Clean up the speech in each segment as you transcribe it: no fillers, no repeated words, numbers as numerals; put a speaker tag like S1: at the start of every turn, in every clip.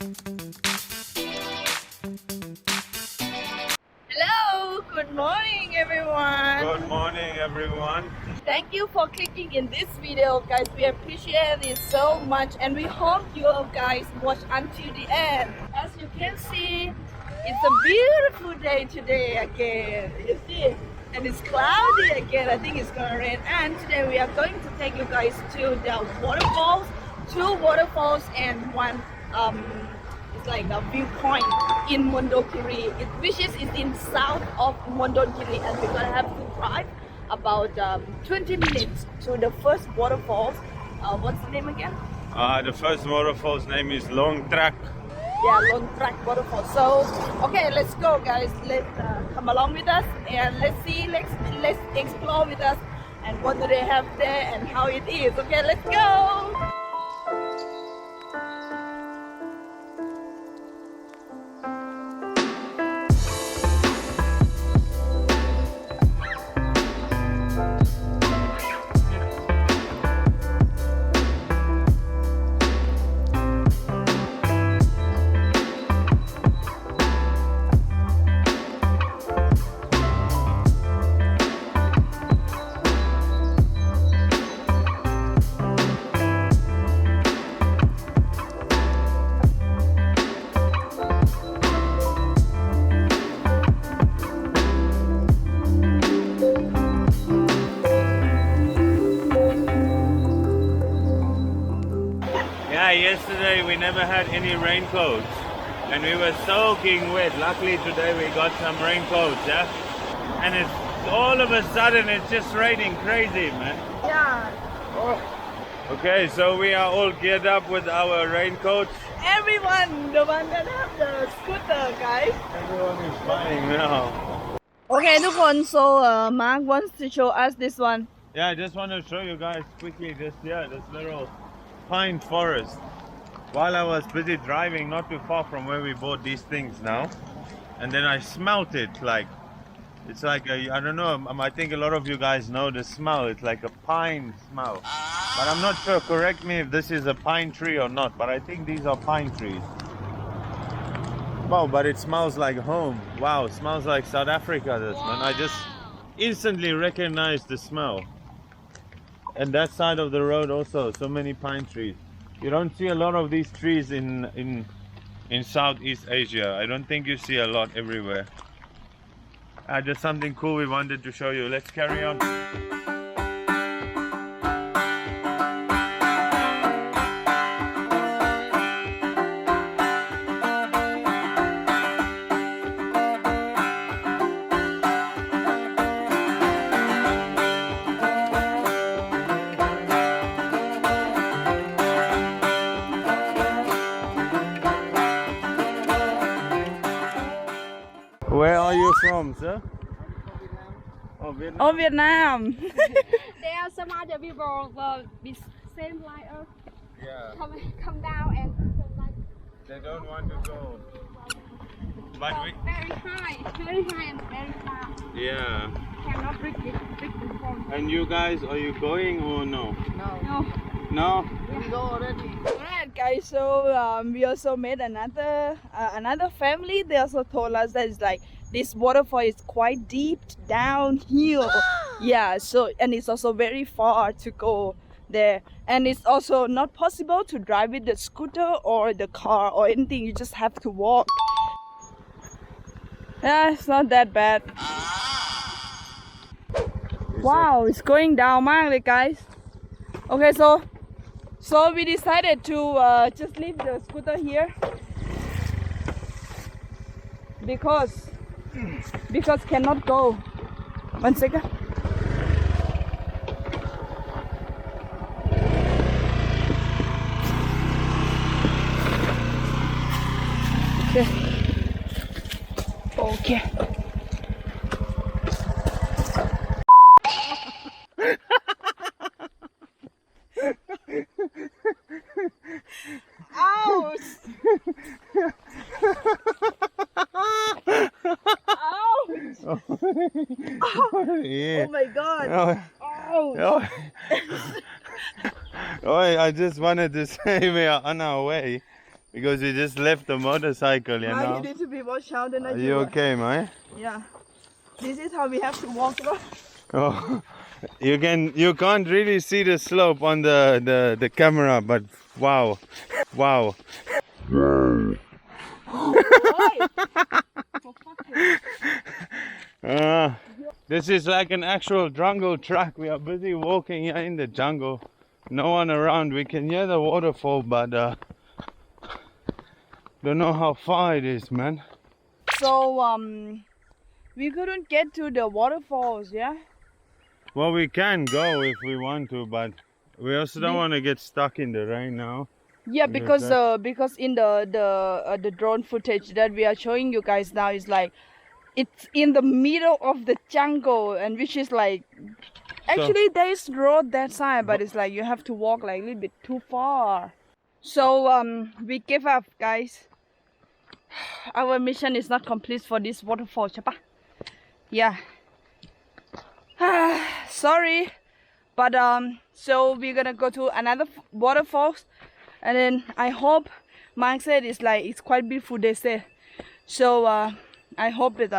S1: Hello, good morning everyone.
S2: Good morning, everyone.
S1: Thank you for clicking in this video, guys. We appreciate it so much, and we hope you guys watch until the end. As you can see, it's a beautiful day today again. You see, and it's cloudy again. I think it's gonna rain. And today we are going to take you guys to the waterfalls, 2 waterfalls and one it's like a viewpoint in Mondulkiri, which is in south of Mondulkiri, and we're gonna have to drive about 20 minutes to the first waterfalls. What's the name again?
S2: The first waterfall's name is Laeng Truk.
S1: Yeah, Laeng Truk waterfall. So okay, let's go, guys. Let's come along with us and let's see, let's explore with us, and what do they have there and how it is. Okay, let's go.
S2: Yeah, yesterday we never had any raincoats and we were soaking wet. Luckily today we got some raincoats, yeah? And it's all of a sudden it's just raining crazy, man.
S1: Yeah.
S2: Oh. Okay, so we are all geared up with our raincoats.
S1: Everyone, the one that have the scooter, guys.
S2: Everyone is buying now.
S1: Okay, ทุกคน so Mark wants to show us this one.
S2: Yeah, I just want to show you guys quickly this little pine forest. While I was busy driving not too far from where we bought these things now, and then I smelt it like, it's like a, I don't know, I think a lot of you guys know the smell. It's like a pine smell, but I'm not sure, correct me if this is a pine tree or not, but I think these are pine trees. Wow, but it smells like home. Wow, it smells like South Africa, this man. I just instantly recognized the smell. And that side of the road also, so many pine trees. You don't see a lot of these trees in Southeast Asia. I don't think you see a lot everywhere. Just something cool we wanted to show you. Let's carry on. Where are you from, sir? Oh, Vietnam.
S1: Oh, Vietnam.
S3: There are some other people will be same like us.
S2: Yeah.
S3: Come down and
S2: They don't want to go. But we,
S3: very high and very far.
S2: yeah.
S3: Cannot reach the phone.
S2: And you guys, are you going or no?
S3: No.
S2: No?
S1: We go already. Alright, guys. So we also met another family. They also told us that it's like this waterfall is quite deep downhill. Yeah. So and it's also very far to go there, and it's also not possible to drive with the scooter or the car or anything. You just have to walk. Yeah, it's not that bad. Wow, it's going down, man, guys. Okay, so we decided to just leave the scooter here because cannot go. 1 second. Okay. Okay. Ouch! Ouch!
S2: Yeah.
S1: Oh my god!
S2: Oh,
S1: Ouch!
S2: oh. Oh, I just wanted to say we are on our way. Because you just left the motorcycle, you
S1: Now
S2: know.
S1: you need to be more shouted than
S2: Are you okay, mate?
S1: Yeah. This is how we have to walk.
S2: Oh, you can't really see the slope on the camera, but wow. This is like an actual jungle track. We are busy walking here in the jungle. No one around. We can hear the waterfall, but don't know how far it is, man.
S1: So we couldn't get to the waterfalls, yeah?
S2: Well, we can go if we want to, but we also don't want to get stuck in the rain now.
S1: Yeah, because in the drone footage that we are showing you guys now is like it's in the middle of the jungle, and which is like actually there is road that side, but it's like you have to walk like a little bit too far. So we give up, guys. Our mission is not complete for this waterfall, chapa. Yeah. Sorry, but so we're gonna go to another waterfalls, and then I hope Mark said it's quite beautiful, they say. So I hope it's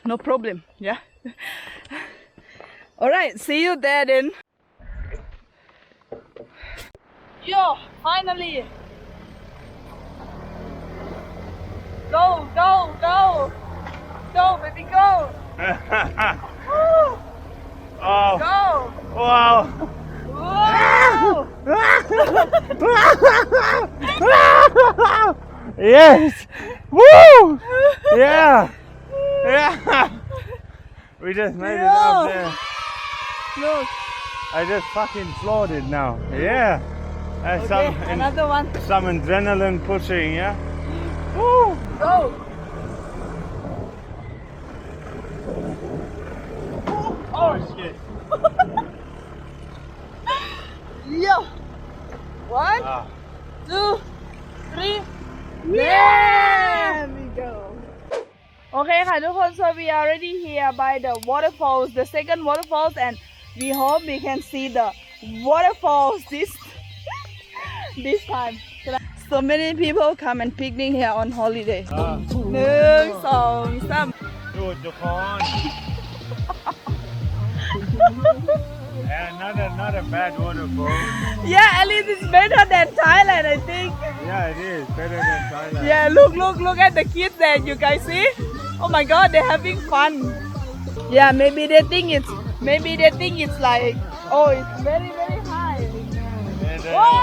S1: no problem. Yeah. All right, see you there then. Yo, finally. Go, baby, go.
S2: Oh,
S1: Go.
S2: wow.
S1: Whoa.
S2: Yes. Woo. Yeah. We just made it up there.
S1: Look.
S2: I just fucking floored it now. Yeah. That's
S1: Okay, another one.
S2: some adrenaline pushing, yeah. Woo.
S1: Go.
S2: Oh shit.
S1: Yeah. 1,
S2: Ah.
S1: 2, 3. There we go. Okay ค่ะทุกคน so we are already here by the waterfalls, the second waterfalls, and we hope we can see the waterfalls this time. So many people come and picnic here on holiday. 1, 2, 3.
S2: ดูดทุกคน And not a bad waterfall.
S1: Yeah, at least it's better than Thailand, I think.
S2: Yeah, it is better than Thailand.
S1: Yeah, look at the kids there. You guys see? Oh my God, they're having fun. Yeah, maybe they think it's like, oh, it's very high. Whoa!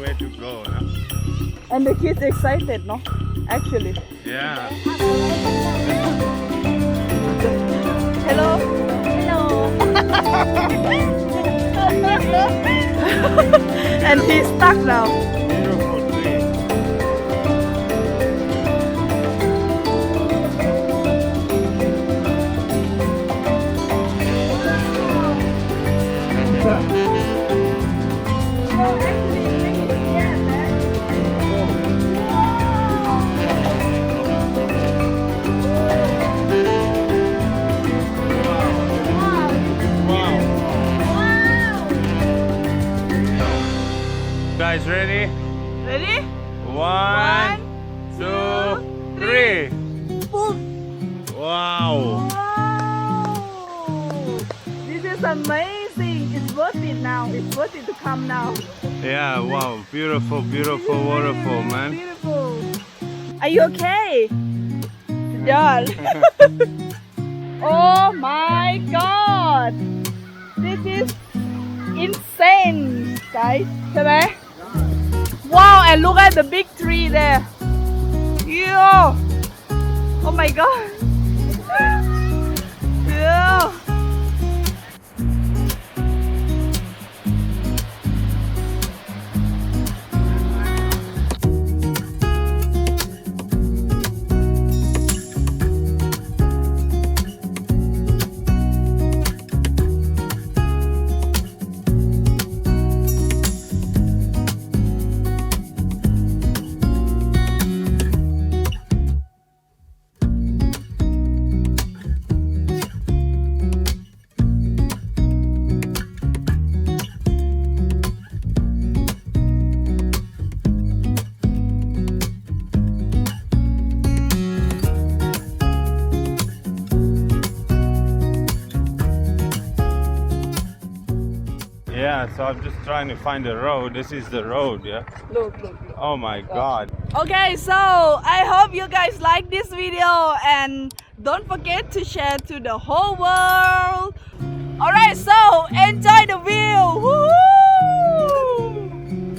S2: Where to go, huh?
S1: And the kids excited, no? Actually.
S2: Yeah.
S1: Hello. And he's stuck now.
S2: Beautiful tree. Guys, ready?
S1: Ready?
S2: 1, 2, 3.
S1: Boom.
S2: Wow.
S1: Wow. This is amazing. It's worth it now. It's worth it to come now.
S2: Yeah, wow, beautiful, beautiful waterfall, man.
S1: Beautiful. Are you okay? Done. Oh my god. This is insane, guys. Right? Wow, and look at the big tree there. Yo. Oh my god. Yeah.
S2: Yeah, so I'm just trying to find the road. This is the road, yeah?
S1: Look.
S2: Oh my god.
S1: Okay, so I hope you guys like this video and don't forget to share to the whole world. Alright, so enjoy the view. Woo!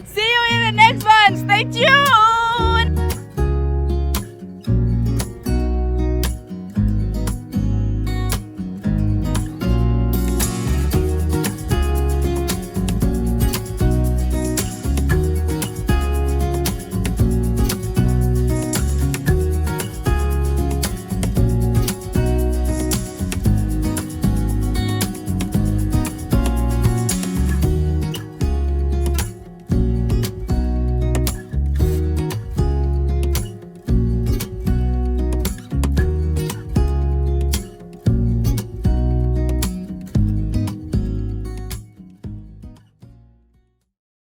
S1: See you in the next one. Stay tuned.